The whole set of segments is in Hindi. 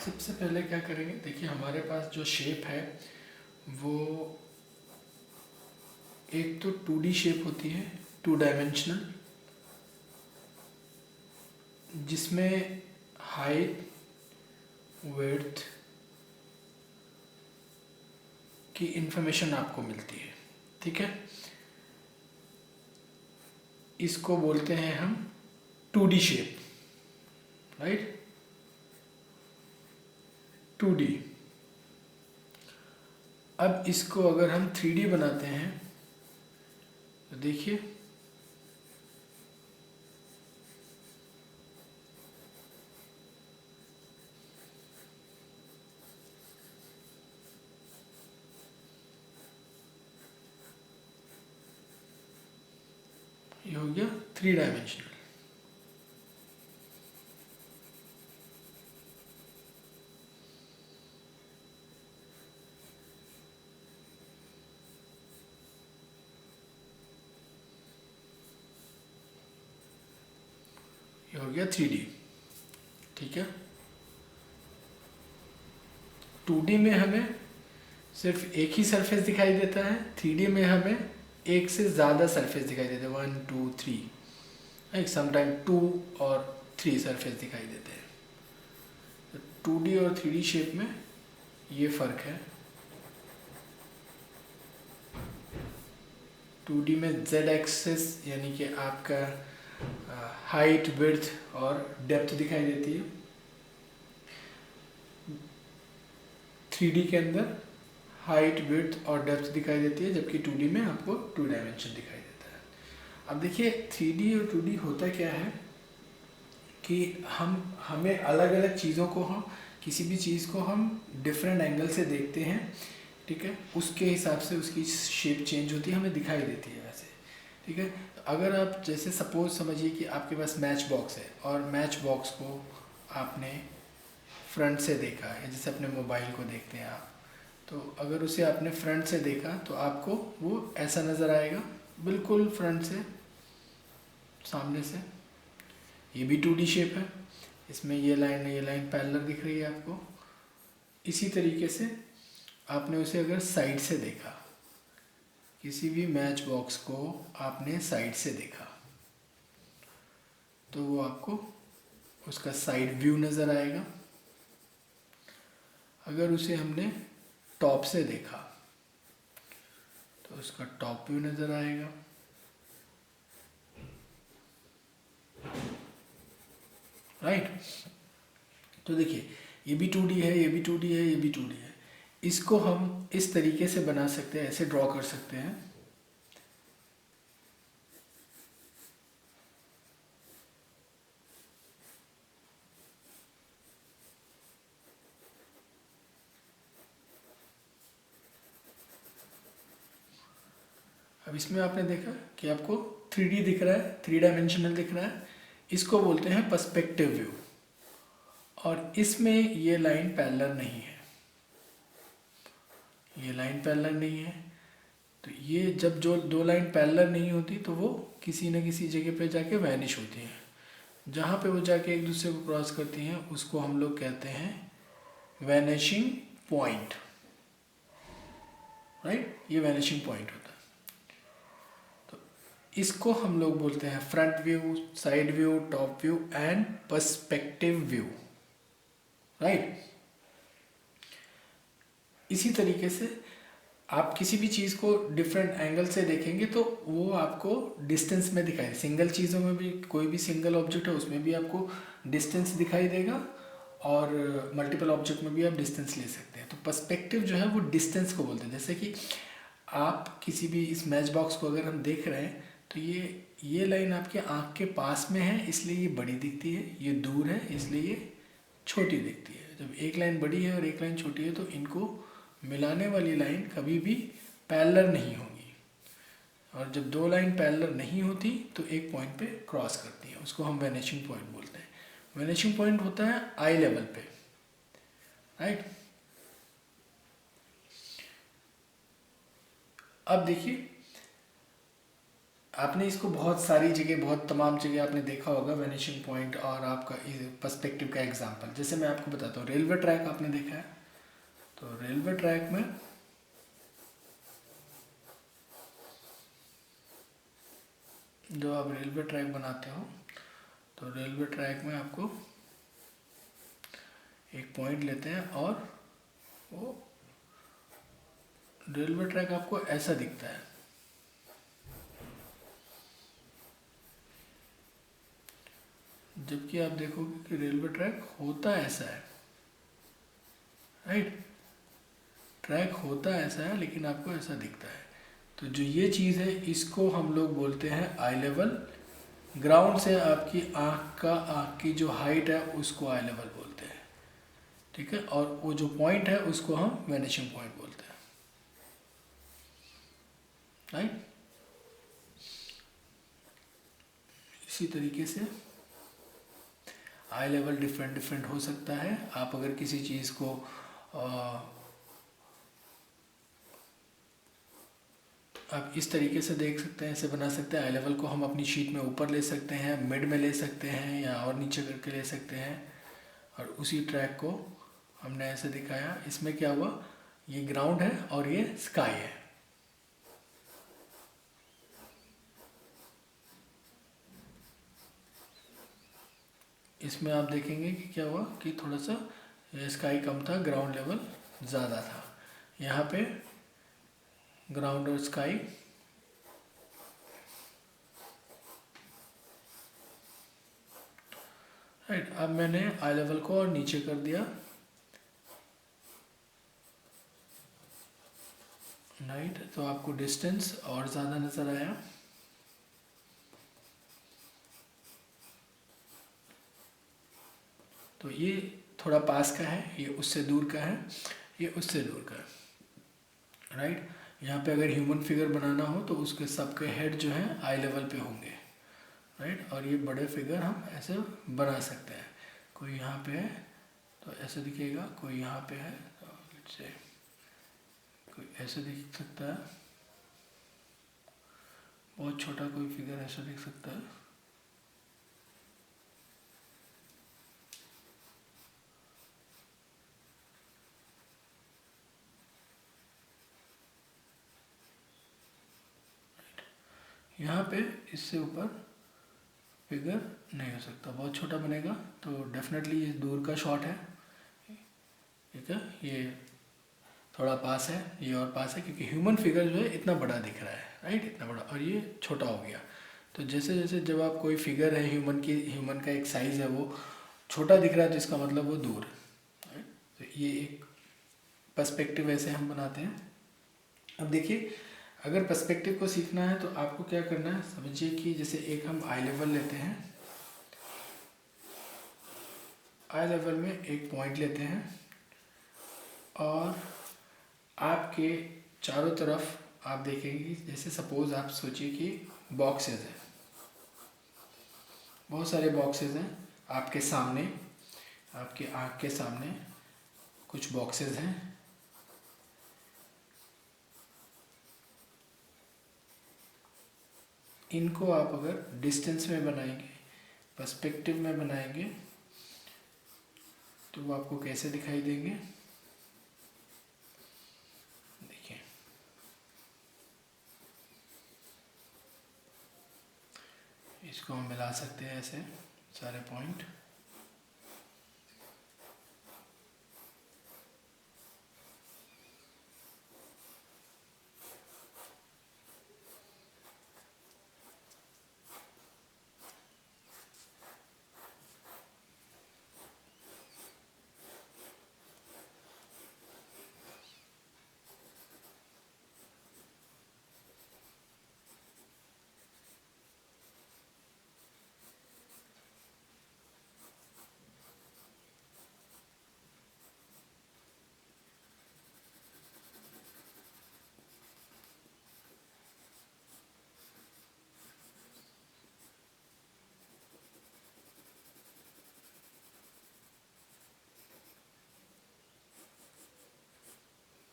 सबसे पहले क्या करेंगे, देखिए हमारे पास जो शेप है वो एक तो 2D शेप होती है, 2 डायमेंशनल, जिसमें हाइट विड्थ की इंफॉर्मेशन आपको मिलती है। ठीक है, इसको बोलते हैं हम 2D शेप, राइट, 2D। अब इसको अगर हम 3D बनाते हैं तो देखिए ये हो गया 3 डायमेंशनल। ये हो गया 3D। ठीक है, 2D में हमें सिर्फ एक ही सरफेस दिखाई देता है, 3D में हमें एक से ज़्यादा सरफेस दिखाई देते हैं, 1 2 3, एक समटाइम 2 और 3 सरफेस दिखाई देते हैं। तो 2D और 3D शेप में ये फ़र्क है। 2D में z एक्सेस यानी कि आपका हाइट विड्थ और डेप्थ दिखाई देती है, 3D के अंदर हाइट विड्थ और डेप्थ दिखाई देती है, जबकि 2D में आपको 2 डायमेंशन दिखाई देता है। अब देखिए 3D और 2D होता क्या है कि हमें अलग अलग चीज़ों को, हम किसी भी चीज़ को हम डिफरेंट एंगल से देखते हैं। ठीक है, उसके हिसाब से उसकी शेप चेंज होती है, हमें दिखाई देती है वैसे। ठीक है, तो अगर आप जैसे सपोज समझिए कि आपके पास मैच बॉक्स है और मैच बॉक्स को आपने फ्रंट से देखा है, जैसे अपने मोबाइल को देखते हैं आप, तो अगर उसे आपने फ्रंट से देखा तो आपको वो ऐसा नज़र आएगा, बिल्कुल फ्रंट से, सामने से। ये भी 2D शेप है, इसमें ये लाइन पैरेलल दिख रही है आपको। इसी तरीके से आपने उसे अगर साइड से देखा, किसी भी मैच बॉक्स को आपने साइड से देखा तो वो आपको उसका साइड व्यू नज़र आएगा। अगर उसे हमने टॉप से देखा तो उसका टॉप व्यू नज़र आएगा। राइट, तो देखिए ये भी 2D है, ये भी 2D है, ये भी 2D है। इसको हम इस तरीके से बना सकते हैं, ऐसे ड्रॉ कर सकते हैं। अब इसमें आपने देखा कि आपको 3D दिख रहा है, 3 डायमेंशनल दिख रहा है, इसको बोलते हैं पर्सपेक्टिव व्यू। और इसमें ये लाइन पैरेलल नहीं है, ये लाइन पैरेलल नहीं है। तो ये जब जो 2 लाइन पैरेलल नहीं होती तो वो किसी न किसी जगह पे जाके वैनिश होती हैं। जहाँ पे वो जाके एक दूसरे को क्रॉस करती हैं उसको हम लोग कहते हैं वैनिशिंग पॉइंट। राइट, ये वैनिशिंग पॉइंट होता है। तो इसको हम लोग बोलते हैं front view, side view, top view and perspective view. Right, इसी तरीके से आप किसी भी चीज़ को डिफरेंट एंगल से देखेंगे तो वो आपको डिस्टेंस में दिखाई, सिंगल चीज़ों में भी, कोई भी सिंगल ऑब्जेक्ट है उसमें भी आपको डिस्टेंस दिखाई देगा, और मल्टीपल ऑब्जेक्ट में भी आप डिस्टेंस ले सकते हैं। तो पर्सपेक्टिव जो है वो डिस्टेंस को बोलते हैं। जैसे कि आप किसी भी इस मैच बॉक्स को अगर हम देख रहे हैं तो ये लाइन आपके आँख के पास में है इसलिए ये बड़ी दिखती है, ये दूर है इसलिए ये छोटी दिखती है। जब एक लाइन बड़ी है और एक लाइन छोटी है तो इनको मिलाने वाली लाइन कभी भी पैरेलल नहीं होगी, और जब 2 लाइन पैरेलल नहीं होती तो एक पॉइंट पे क्रॉस करती है, उसको हम वैनिशिंग पॉइंट बोलते हैं। वैनिशिंग पॉइंट होता है आई लेवल पे। राइट, अब देखिए आपने इसको बहुत सारी जगह, बहुत तमाम जगह आपने देखा होगा, वैनिशिंग पॉइंट और आपका पर्सपेक्टिव का एग्जांपल। जैसे मैं आपको बताता हूँ, रेलवे ट्रैक आपने देखा है, तो रेलवे ट्रैक में जो आप रेलवे ट्रैक बनाते हो, तो रेलवे ट्रैक में आपको एक पॉइंट लेते हैं और वो रेलवे ट्रैक आपको ऐसा दिखता है। जबकि आप देखोगे कि रेलवे ट्रैक होता ऐसा है, राइट। ट्रैक होता ऐसा है लेकिन आपको ऐसा दिखता है। तो जो ये चीज़ है इसको हम लोग बोलते हैं आई लेवल। ग्राउंड से आपकी आँख की जो हाइट है उसको आई लेवल बोलते हैं, ठीक है। और वो जो पॉइंट है उसको हम वैनिशिंग पॉइंट बोलते हैं, राइट। इसी तरीके से आई लेवल डिफरेंट डिफरेंट हो सकता है। आप अगर किसी चीज़ को आप इस तरीके से देख सकते हैं, ऐसे बना सकते हैं। आई लेवल को हम अपनी शीट में ऊपर ले सकते हैं, मिड में ले सकते हैं, या और नीचे करके ले सकते हैं। और उसी ट्रैक को हमने ऐसे दिखाया। इसमें क्या हुआ, ये ग्राउंड है और ये स्काई है। इसमें आप देखेंगे कि क्या हुआ कि थोड़ा सा स्काई कम था, ग्राउंड लेवल ज़्यादा था। यहाँ पे ग्राउंड और स्काई, राइट। अब मैंने आई लेवल को और नीचे कर दिया, राइट। तो आपको डिस्टेंस और ज़्यादा नज़र आया। तो ये थोड़ा पास का है, ये उससे दूर का है, ये उससे दूर का है, राइट। यहाँ पे अगर ह्यूमन फिगर बनाना हो तो उसके सबके हेड जो हैं आई लेवल पे होंगे, राइट। और ये बड़े फिगर हम ऐसे बना सकते हैं। कोई यहाँ पे है तो ऐसे दिखेगा, कोई यहाँ पे है तो लेट्स से कोई ऐसे दिख सकता है, बहुत छोटा कोई फिगर ऐसा दिख सकता है। यहाँ पे इससे ऊपर फिगर नहीं हो सकता, बहुत छोटा बनेगा। तो डेफिनेटली ये दूर का शॉट है, ठीक है। ये थोड़ा पास है, ये और पास है, क्योंकि ह्यूमन फिगर जो है इतना बड़ा दिख रहा है, राइट, इतना बड़ा, और ये छोटा हो गया। तो जैसे जैसे जब आप कोई फिगर है ह्यूमन का एक साइज़ है वो छोटा दिख रहा है तो इसका मतलब वो दूर है, राइट। तो ये एक पर्सपेक्टिव ऐसे हम बनाते हैं। अब देखिए, अगर पर्सपेक्टिव को सीखना है तो आपको क्या करना है, समझिए कि जैसे एक हम आई लेवल लेते हैं, आई लेवल में एक पॉइंट लेते हैं और आपके चारों तरफ आप देखेंगे, जैसे सपोज आप सोचिए कि बॉक्सेस हैं, बहुत सारे बॉक्सेस हैं आपके सामने, आपकी आँख के सामने कुछ बॉक्सेस हैं। इनको आप अगर डिस्टेंस में बनाएंगे, पर्सपेक्टिव में बनाएंगे, तो वो आपको कैसे दिखाई देंगे, देखिए। इसको हम मिला सकते हैं ऐसे सारे पॉइंट।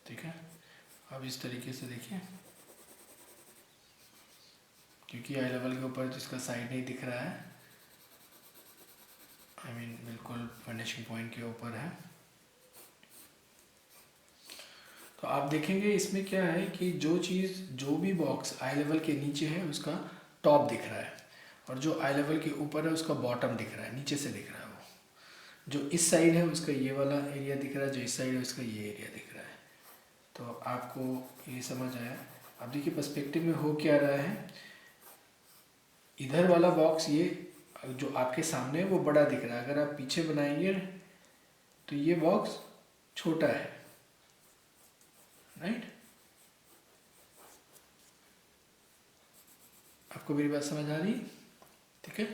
ठीक है, अब इस तरीके से देखिए, क्योंकि आई लेवल के ऊपर जिसका साइड नहीं दिख रहा है, आई मीन बिल्कुल फिनिशिंग पॉइंट के ऊपर है। तो आप देखेंगे इसमें क्या है कि जो भी बॉक्स आई लेवल के नीचे है उसका टॉप दिख रहा है, और जो आई लेवल के ऊपर है उसका बॉटम दिख रहा है, नीचे से दिख रहा है। वो जो इस साइड है उसका ये वाला एरिया दिख रहा है, जो इस साइड है उसका ये एरिया दिख रहा है। तो आपको ये समझ आया। अब देखिए पर्सपेक्टिव में हो क्या रहा है, इधर वाला बॉक्स ये जो आपके सामने है वो बड़ा दिख रहा है, अगर आप पीछे बनाएंगे तो ये बॉक्स छोटा है, राइट। आपको मेरी बात समझ आ रही, ठीक है।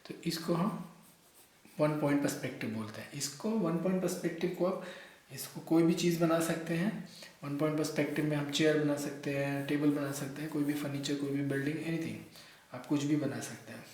तो इसको हम वन पॉइंट पर्सपेक्टिव बोलते हैं। इसको वन पॉइंट पर्सपेक्टिव को आप इसको कोई भी चीज़ बना सकते हैं। वन पॉइंट पर्सपेक्टिव में हम चेयर बना सकते हैं, टेबल बना सकते हैं, कोई भी फर्नीचर, कोई भी बिल्डिंग, एनीथिंग, आप कुछ भी बना सकते हैं।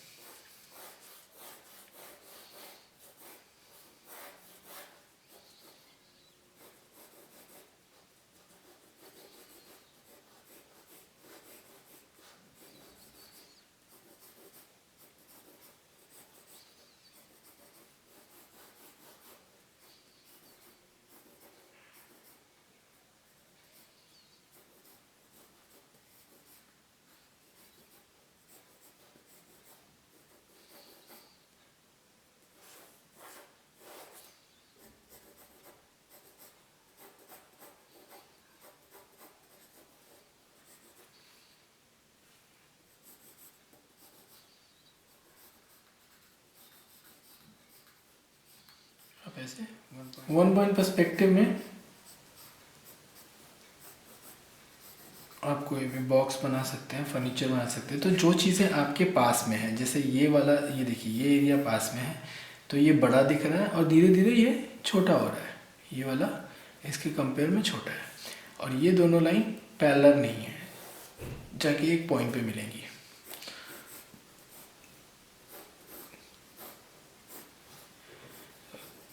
आप ऐसे वन पॉइंट पर्सपेक्टिव में आप कोई भी बॉक्स बना सकते हैं, फर्नीचर बना सकते हैं। तो जो चीज़ें आपके पास में है, जैसे ये वाला, ये देखिए ये एरिया पास में है, तो ये बड़ा दिख रहा है और धीरे धीरे ये छोटा हो रहा है। ये वाला इसके कंपेयर में छोटा है, और ये दोनों लाइन पैरेलल नहीं है, जाके एक पॉइंट पे मिलेंगी।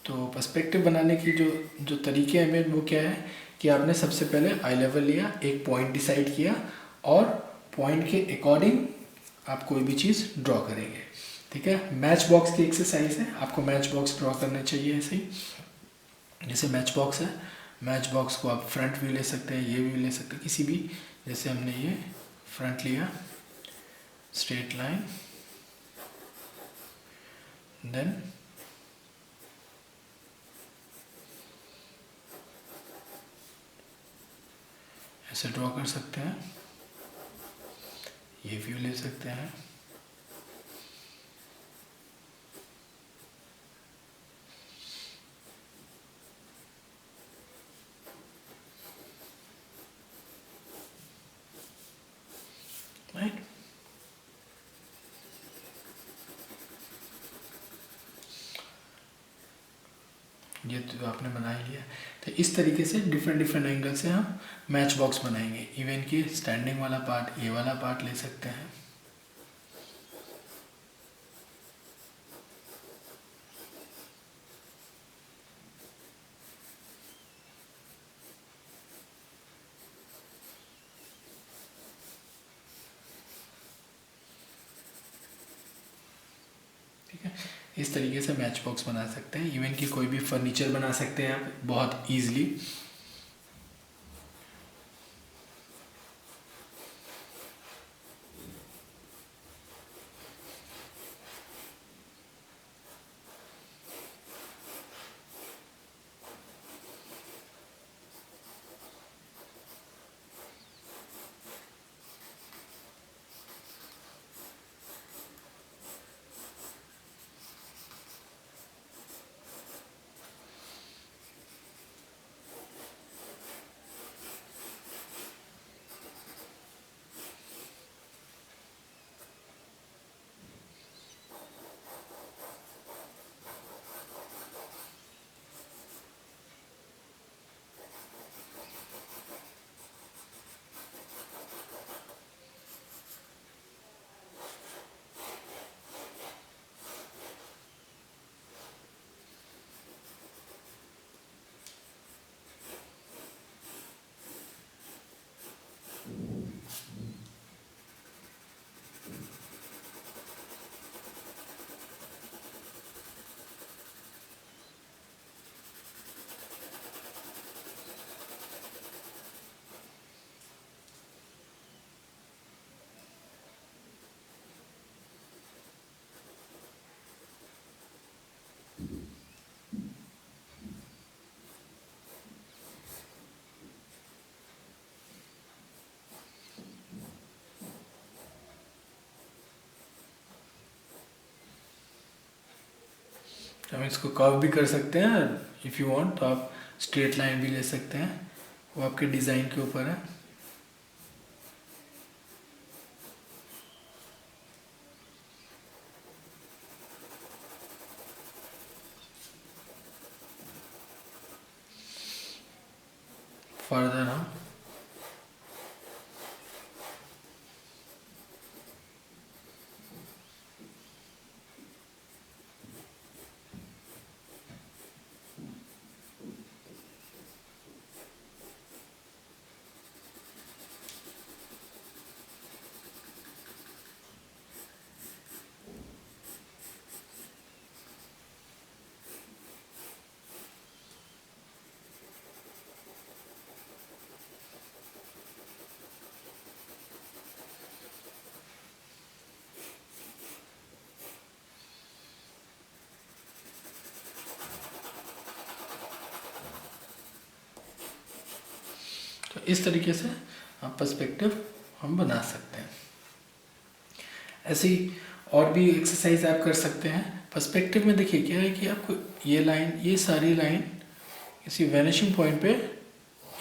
तो पर्सपेक्टिव बनाने की जो तरीके हैं मेन, वो क्या है कि आपने सबसे पहले आई लेवल लिया, एक पॉइंट डिसाइड किया, और पॉइंट के अकॉर्डिंग आप कोई भी चीज़ ड्रॉ करेंगे, ठीक है। मैच बॉक्स की एक्सरसाइज है, आपको मैच बॉक्स ड्रॉ करने चाहिए ऐसे ही। जैसे मैच बॉक्स है, मैच बॉक्स को आप फ्रंट व्यू ले सकते हैं, ये व्यू ले सकते हैं, किसी भी। जैसे हमने ये फ्रंट लिया, स्ट्रेट लाइन, देन ऐसे ड्रॉ कर सकते हैं, ये व्यू ले सकते हैं। राइट, ये तो आपने बना ही लिया। तो इस तरीके से डिफरेंट डिफरेंट एंगल से हम मैच बॉक्स बनाएंगे। इवन कि स्टैंडिंग वाला पार्ट, ये वाला पार्ट ले सकते हैं। ठीक है, इस तरीके से मैच बॉक्स बना सकते हैं। इवन कि कोई भी फर्नीचर बना सकते हैं आप बहुत ईजिली। हम इसको कर्व भी कर सकते हैं, इफ़ यू वांट तो आप स्ट्रेट लाइन भी ले सकते हैं, वो आपके डिज़ाइन के ऊपर है। फर्दर हम तो इस तरीके से आप पर्सपेक्टिव हम बना सकते हैं। ऐसी और भी एक्सरसाइज आप कर सकते हैं। पर्सपेक्टिव में देखिए क्या है कि आपको ये लाइन, ये सारी लाइन किसी वैनिशिंग पॉइंट पे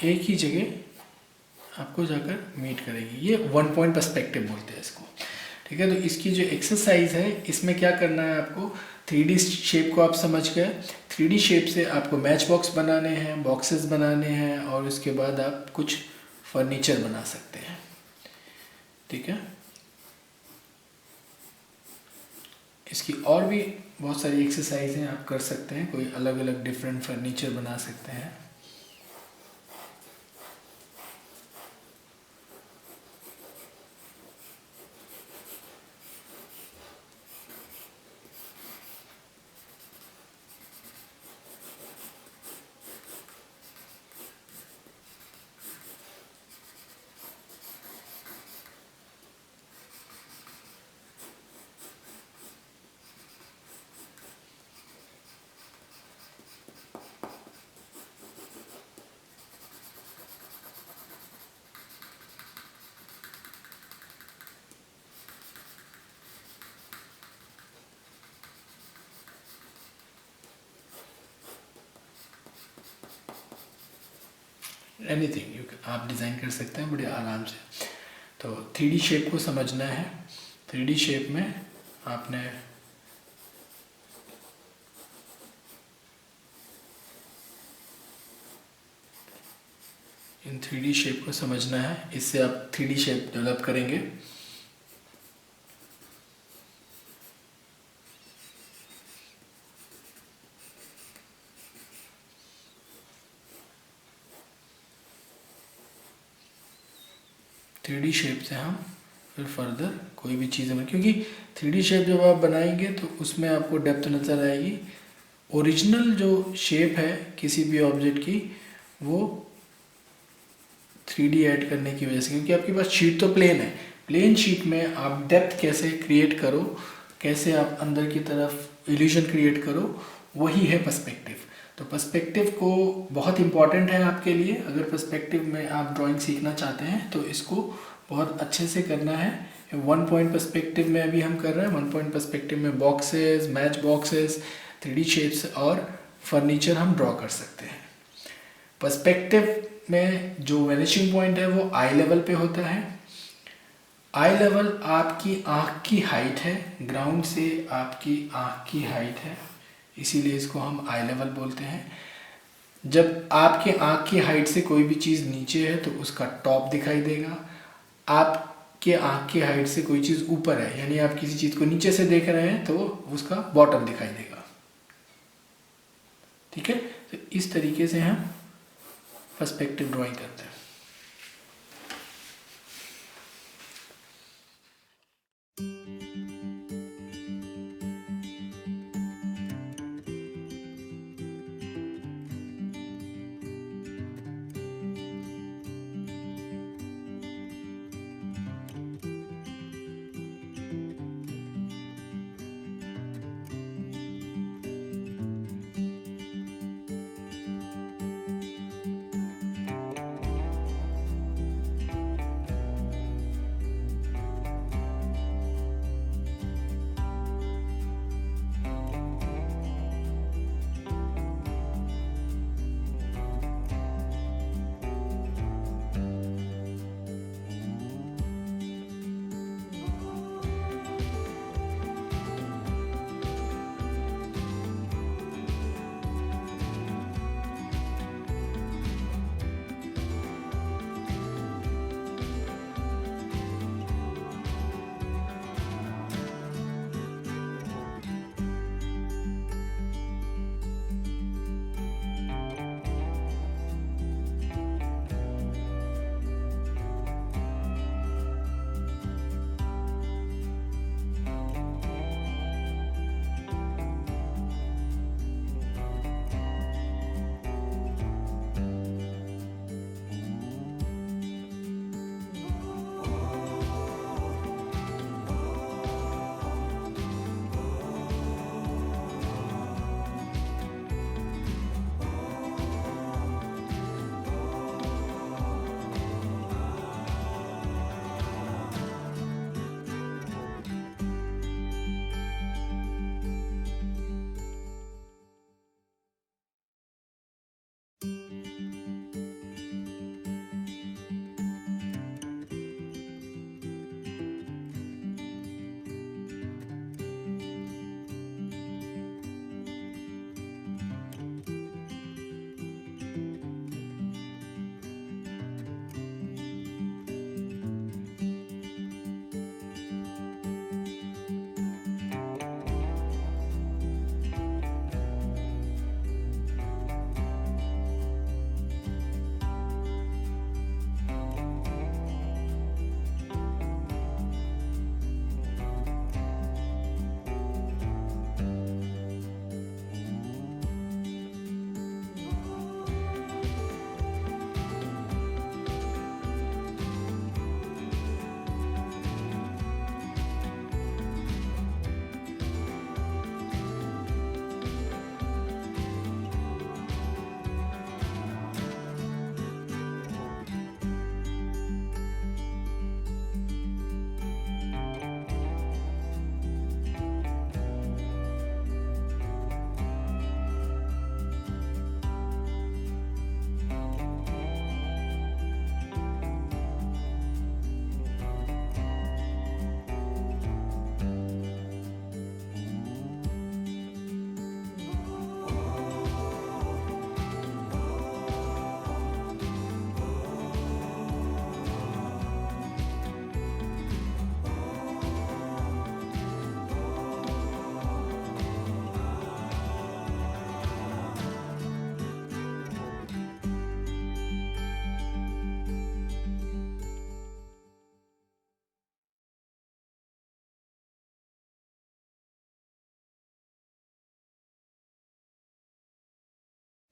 एक ही जगह आपको जाकर मीट करेगी। ये वन पॉइंट पर्सपेक्टिव बोलते हैं इसको, ठीक है। तो इसकी जो एक्सरसाइज है, इसमें क्या करना है आपको, 3D शेप को आप समझ गए। 3D शेप से आपको मैच बॉक्स बनाने हैं, बॉक्सेस बनाने हैं, और उसके बाद आप कुछ फर्नीचर बना सकते हैं, ठीक है। इसकी और भी बहुत सारी एक्सरसाइजें आप कर सकते हैं, कोई अलग अलग डिफरेंट फर्नीचर बना सकते हैं। एनीथिंग आप डिज़ाइन कर सकते हैं बड़े आराम से। तो 3D शेप को समझना है। 3D शेप में आपने इन 3D शेप को समझना है, इससे आप 3D शेप डेवलप करेंगे। थ्री डी शेप से हम फिर फर्दर कोई भी चीज़ में, क्योंकि 3D शेप जब आप बनाएंगे तो उसमें आपको डेप्थ नज़र आएगी। ओरिजिनल जो शेप है किसी भी ऑब्जेक्ट की, वो 3D ऐड करने की वजह से, क्योंकि आपके पास शीट तो प्लेन है, प्लेन शीट में आप डेप्थ कैसे क्रिएट करो, कैसे आप अंदर की तरफ इल्यूजन क्रिएट करो, वही है पर्सपेक्टिव। तो पर्सपेक्टिव को बहुत इंपॉर्टेंट है आपके लिए। अगर पर्सपेक्टिव में आप ड्राइंग सीखना चाहते हैं तो इसको बहुत अच्छे से करना है। वन पॉइंट पर्सपेक्टिव में अभी हम कर रहे हैं। वन पॉइंट पर्सपेक्टिव में boxes, match boxes, 3D shapes और फर्नीचर हम ड्रॉ कर सकते हैं। पर्सपेक्टिव में जो वैनिशिंग पॉइंट है वो आई लेवल पे होता है। आई लेवल आपकी आँख की हाइट है, ग्राउंड से आपकी आँख की हाइट है, इसीलिए इसको हम आई लेवल बोलते हैं। जब आपके आँख की हाइट से कोई भी चीज़ नीचे है तो उसका टॉप दिखाई देगा। आपके आँख की हाइट से कोई चीज़ ऊपर है, यानी आप किसी चीज़ को नीचे से देख रहे हैं तो उसका बॉटम दिखाई देगा, ठीक है। तो इस तरीके से हम पर्सपेक्टिव ड्राइंग करते हैं।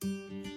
है।